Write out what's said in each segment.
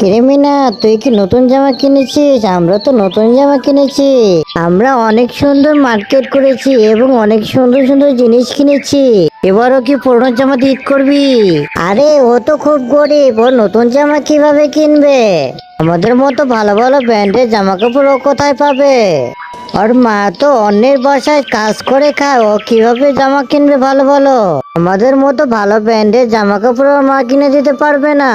কিরে তুই কি নতুন জামা কিনেছিস? আমরা তো নতুন জামা কিনেছি। আমরা অনেক সুন্দর মার্কেট করেছি এবং অনেক সুন্দর সুন্দর জিনিস কিনেছি। এবারও কি পুরনো জামা দিয়ে ঈদ করবি? আরে ও তো খুব গরিব, ও নতুন জামা কিভাবে কিনবে? আমাদের মতো ভালো ভালো ব্র্যান্ডের জামা কাপড় ও কোথায় পাবে? ওর মা তো অন্যের বাসায় কাজ করে খায়, ও কিভাবে জামা কিনবে ভালো ভালো? আমাদের মতো ভালো ব্র্যান্ডের জামা কাপড় ওর মা কিনে দিতে পারবে না।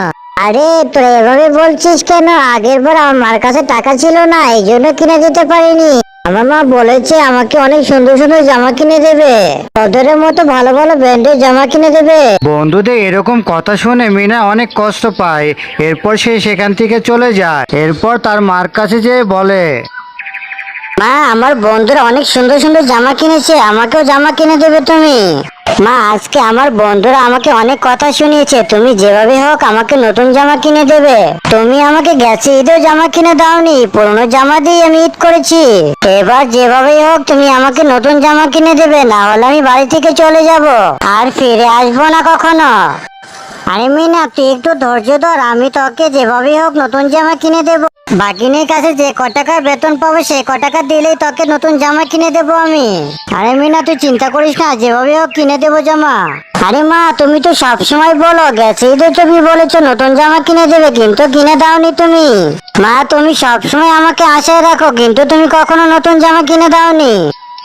আরে তোরা এভাবে বলছিস কেন? আগের বার আমার মার কাছে টাকা ছিল না, এই জন্য কিনে দিতে পারিনি। আমার মা বলেছে আমাকে অনেক সুন্দর সুন্দর জামা কিনে দেবে, তোদের মতো ভালো ভালো ব্র্যান্ডের জামা কিনে দেবে। বন্ধুদের এরকম কথা শুনে মিনা অনেক কষ্ট পায়। এরপর সে সেখান থেকে চলে যায়। এরপর তার মার কাছে যেয়ে বলে, মা, আমার বন্ধুরা অনেক সুন্দর সুন্দর জামা কিনেছে, আমাকেও জামা কিনে দেবে তুমি? মা, আজকে আমার বন্ধুরা আমাকে অনেক কথা শুনিয়েছে, তুমি যেভাবে হোক আমাকে নতুন জামা কিনে দেবে। তুমি আমাকে গেছে ঈদেও জামা কিনে দাওনি, পুরনো জামা দিয়ে আমি ঈদ করেছি। এবার যেভাবেই হোক তুমি আমাকে নতুন জামা কিনে দেবে, না হলে আমি বাড়ি থেকে চলে যাব আর ফিরে আসবো না কখনো। আরে মিনা, তুই একটু ধৈর্য ধর, আমি তোকে যেভাবেই হোক নতুন জামা কিনে দেবো। বাগিনীর কাছে যে ক টাকার বেতন পাবো সে ক টাকা দিলেই তোকে নতুন জামা কিনে দেবো আমি। আরে মিনা, তুই চিন্তা করিস না, যেভাবে হোক কিনে দেবো জামা। আরে মা, তুমি তো সবসময় বলো গেছে ঈদে তুমি বলেছো নতুন জামা কিনে দেবে, কিন্তু কিনে দাওনি তুমি। মা, তুমি সবসময় আমাকে আশায় রাখো, কিন্তু তুমি কখনো নতুন জামা কিনে দাওনি।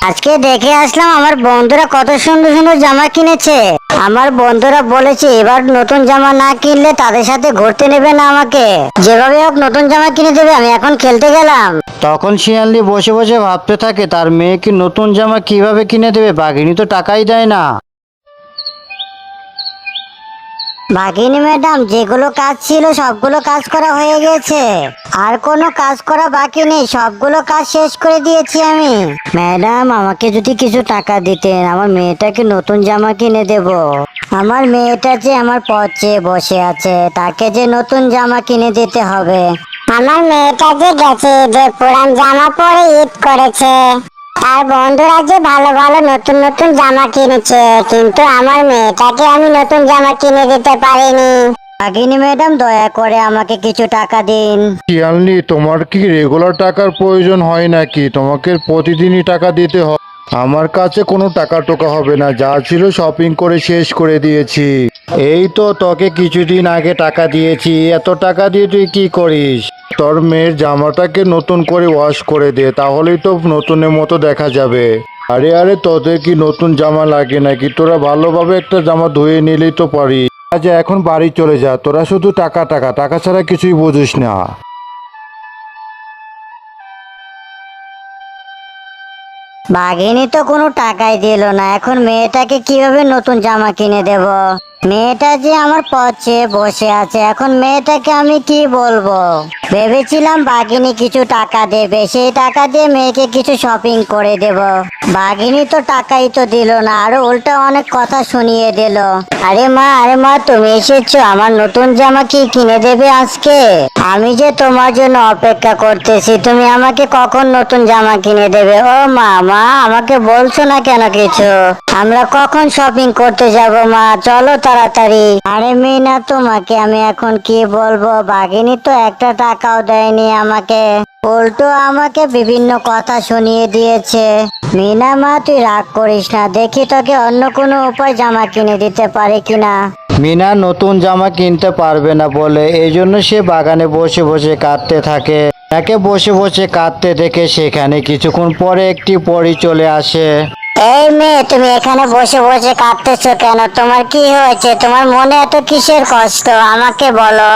আজকে দেখে আসলাম আমার বন্ধুরা কত সুন্দর সুন্দর জামা কিনেছে। আমার বন্ধুরা বলেছে এবার নতুন জামা না কিনলে তাদের সাথে ঘুরতে নেবে না আমাকে। যেভাবে হোক নতুন জামা কিনে দেবে, আমি এখন খেলতে গেলাম। তখন শিয়ালনি বসে বসে ভাবতে থাকে তার মেয়েকে নতুন জামা কিভাবে কিনে দেবে। বাঘিনী তো টাকাই দেয় না। বাঘিনী ম্যাডাম, যেগুলো কাজ ছিল সবগুলো কাজ করা হয়ে গেছে, আর কোনো কাজ করা বাকি নেই, সবগুলো কাজ শেষ করে দিয়েছি আমি। ম্যাডাম, আমাকে যদি কিছু টাকা দিতেন, আমার মেয়েটাকে নতুন জামা কিনে দেব। আমার মেয়েটা যে আমার পথ চেয়ে বসে আছে, তাকে যে নতুন জামা কিনে দিতে হবে। আমার মেয়েটা যে গেছে যে পুরান জামা পরে ঈদ করেছে, আর বন্ধুরা যে ভালো ভালো নতুন নতুন জামা কিনেছে, কিন্তু আমার মেয়েটাকে আমি নতুন জামা কিনে দিতে পারিনি। বাঘিনী ম্যাডাম, দয়া করে আমাকে কিছু টাকা দিন। শিয়ালনি, তোমার কি রেগুলার টাকার প্রয়োজন হয় নাকি? তোমাকে প্রতিদিনই টাকা দিতে হয়। আমার কাছে কোনো টাকা টোকা হবে না, যা ছিল শপিং করে শেষ করে দিয়েছি। এই তো তোকে কিছুদিন আগে টাকা দিয়েছি, এত টাকা দিয়ে তুই কি করিস? তোর মেয়ের জামাটাকে নতুন করে ওয়াশ করে দে, তাহলেই তো নতুনের মতো দেখা যাবে। আরে আরে, তোদের কি নতুন জামা লাগে নাকি? তোরা ভালোভাবে একটা জামা ধুয়ে নিলেই তো পারি। আজ এখন বাড়ি চলে যা, তোরা শুধু টাকা টাকা টাকা ছাড়া কিছুই বুঝিস না। বাঘিনী তো কোনো টাকাই দিল না, এখন মেয়েটাকে কিভাবে নতুন জামা কিনে দেব? মেয়েটা যে আমার পথে বসে আছে, এখন মেয়েটাকে আমি কি বলবো? ভেবেছিলাম বাঘিনী কিছু টাকা দেবে, সেই টাকা দিয়ে মেয়েকে কিছু শপিং করে দেব। বাঘিনী তো টাকাই তো দিল না, আরো উল্টা অনেক কথা শুনিয়ে দিল। আরে মা, তুমি এসেছো, আমার নতুন জামা কি কিনে দেবে আজকে? আমি যে তোমার জন্য অপেক্ষা করতেছি, তুমি আমাকে কখন নতুন জামা কিনে দেবে? ও মা, আমাকে বলছো না কেন কিছু? আমরা কখন শপিং করতে যাব মা? চলো তাড়াতাড়ি। আরে মিনা, তোমাকে আমি এখন কি বলবো? বাঘিনী তো একটা টাকাও দেয়নি আমাকে, উল্টো আমাকে বিভিন্ন কথা শুনিয়ে দিয়েছে। মিনা মা, তুই রাগ করিস না, দেখি তোকে অন্য কোনো উপায় জামা কিনে দিতে পারে কিনা। মিনা নতুন জামা কিনতে পারবে না বলে এই জন্য সে বাগানে বসে বসে কাঁদতে থাকে। তাকে বসে বসে কাঁদতে দেখে সেখানে কিছুক্ষণ পরে একটি পরী চলে আসে। এই মেয়ে, তুমি এখানে বসে বসে কাঁদতেছো কেন? তোমার কি হয়েছে? তোমার মনে এত কিসের কষ্ট আমাকে বলো।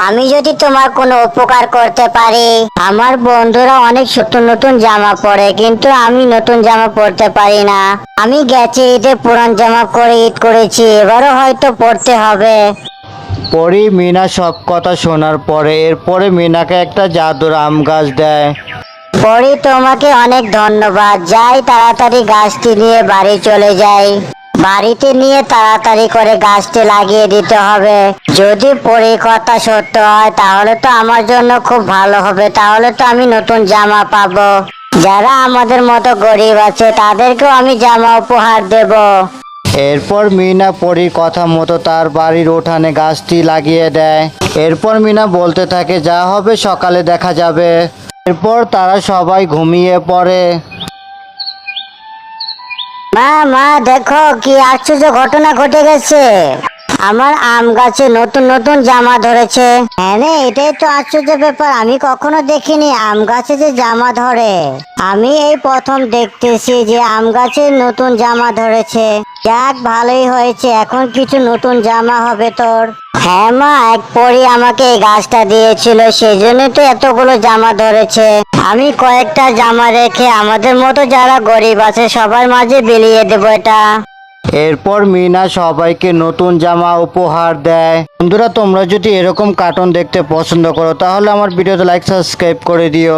আমি যদি তোমার কোনো উপকার করতে পারি। আমার বন্ধুরা অনেক নতুন নতুন জামা পরে, কিন্তু আমি নতুন জামা পরতে পারি না। আমি গেছে ঈদে পুরান জামা পরে ঈদ করেছি, এবারও হয়তো পরতে হবে। পরী মিনা সব কথা শোনার পরে এরপরে মিনাকে একটা জাদুর আম গাছ দেয়। পরি, তোমাকে অনেক ধন্যবাদ। যাই তাড়াতাড়ি গাছটি নিয়ে বাড়ি চলে যাই। বাড়িতে নিয়ে তাড়াতাড়ি করে গাছটি লাগিয়ে দিতে হবে। যদি পরি কথা সত্য হয় তাহলে তো আমার জন্য খুব ভালো হবে, তাহলে তো আমি নতুন জামা পাবো। যারা আমাদের মতো গরিব আছে তাদেরকেও আমি জামা উপহার দেব। এরপর মিনা পরীর কথা মতো তার বাড়ির উঠানে গাছটি লাগিয়ে দেয়। এরপর মিনা বলতে থাকে যা হবে সকালে দেখা যাবে। এরপর তারা সবাই ঘুমিয়ে পড়ে। মা মা দেখো কি আশ্চর্য ঘটনা ঘটে গেছে, আমার আম গাছে নতুন নতুন জামা ধরেছে। হ্যাঁ রে, এটাই তো আশ্চর্য ব্যাপার, আমি কখনো দেখিনি আম গাছে যে জামা ধরে। আমি এই প্রথম দেখতেছি যে আম গাছে নতুন জামা ধরেছে। যাক ভালোই হয়েছে, এখন কিছু নতুন জামা হবে তোর। হ্যাঁ মা, এক পরী আমাকে এই গাছটা দিয়েছিল, সেই জন্য তো এতগুলো জামা ধরেছে। আমি কয়েকটা জামা রেখে আমাদের মতো যারা গরিব আছে সবার মাঝে বিলিয়ে দেবো এটা। এরপর মিনা সবাইকে নতুন জামা উপহার দেয়। বন্ধুরা, তোমরা যদি এরকম কার্টুন দেখতে পছন্দ করো তাহলে আমার ভিডিওতে লাইক সাবস্ক্রাইব করে দিও।